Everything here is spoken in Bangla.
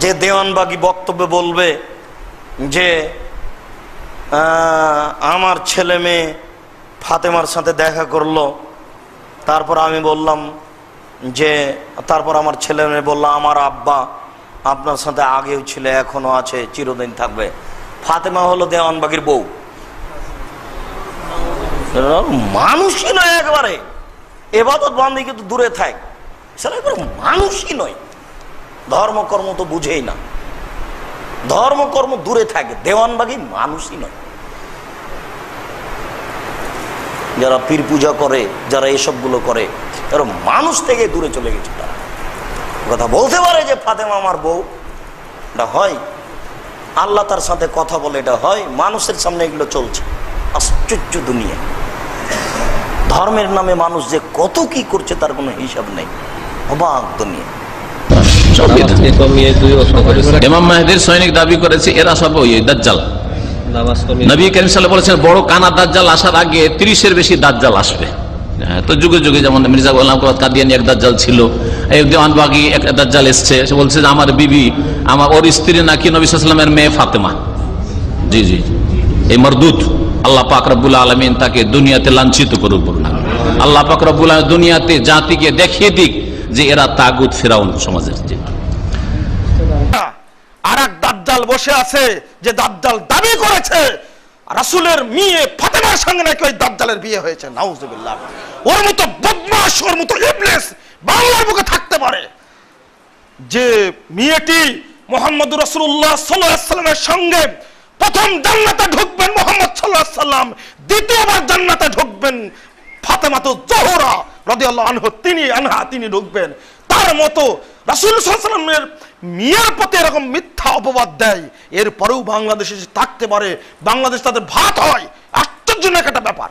যে দেওয়ানবাগী বক্তব্যে বলবে যে আমার ছেলে মেয়ে ফাতেমার সাথে দেখা করলো, তারপর আমি বললাম যে তারপর আমার ছেলে মেয়ে বললো আমার আব্বা আপনার সাথে আগেও ছিল, এখনো আছে, চিরদিন থাকবে। ফাতেমা হলো দেওয়ানবাগীর বউ। মানুষই নয়, একবারে এবাদত বান্দিকে তো দূরে থাক, সেটা একবার মানুষই নয়। ধর্মকর্ম তো বুঝেই না, ধর্মকর্ম দূরে থাকে, দেওয়ানবাগী মানুষই নয়। যারা পীর পূজা করে, যারা এসবগুলো করে, তারা মানুষ থেকে দূরে চলে গেছে। তারা কথা বলতে পারে যে ফাতেমা আমার বউ, এটা হয়। আল্লাহ তার সাথে কথা বলে, এটা হয়। মানুষের সামনে এগুলো চলছে। আশ্চর্য দুনিয়া। ধর্মের নামে মানুষ যে কত কি করছে তার কোনো হিসাব নেই। অবাক দুনিয়া। ইমাম মাহদীর সৈনিক দাবি করেছে এরা সব ওই দাজ্জাল। নবী কারীম সাল্লাল্লাহু আলাইহি ওয়াসাল্লাম বলেছেন বড় কানা দাজ্জাল আসার আগে 30-এর বেশি দাজ্জাল আসবে। তো যুগে যুগে যেমন মির্জা গোলাম কাদিয়ানী এক দাজ্জাল ছিল, এই দেওয়ানবাগী এক দাজ্জাল এসছে। সে বলছে যে আমার বিবি, আমার ওর স্ত্রী নাকি নবী সাল্লাল্লাহু আলাইহি ওয়াসাল্লামের মেয়ে ফাতেমা। জি জি, এই মরদুদ। আল্লাহ পাক রব্বুল আলামিন তাকে দুনিয়াতে লাঞ্ছিত করুক না। আল্লাহ পাক রব্বুল আলামিন দুনিয়াতে জাতিকে দেখিয়ে দিক যে এরা তাগুত ফিরাউন সমাজের। আর এক দাজ্জাল বসে আছে, যে দাজ্জাল দাবি করেছে রাসূলের মেয়ে ফাতেমার সঙ্গে নাকি ওই দাজ্জালের বিয়ে হয়েছে। নাউজুবিল্লাহ। ওর মতো বদমাশ, ওর মতো ইবলিস বাংলার বুকে থাকতে পারে যে মেয়েটি মুহাম্মদুর রাসূলুল্লাহ সাল্লাল্লাহু আলাইহি ওয়াসাল্লামের সঙ্গে প্রথম জান্নাতে ঢুকবেন মুহাম্মদ সাল্লাল্লাহু আলাইহি ওয়াসাল্লাম, দ্বিতীয়বার জান্নাতে ঢুকবেন ফাতেমাতু জোহরা রাদিয়াল্লাহু আনহা, তিনি ঢুকবেন। তার মতো রাসূল সাল্লাল্লাহু আলাইহি ওয়াসাল্লামের মিয়ার প্রতি এরকম মিথ্যা অপবাদ দেয়, এরপরেও বাংলাদেশে থাকতে পারে, বাংলাদেশ তাদের ভাত হয়। আশ্চর্যজনক একটা ব্যাপার।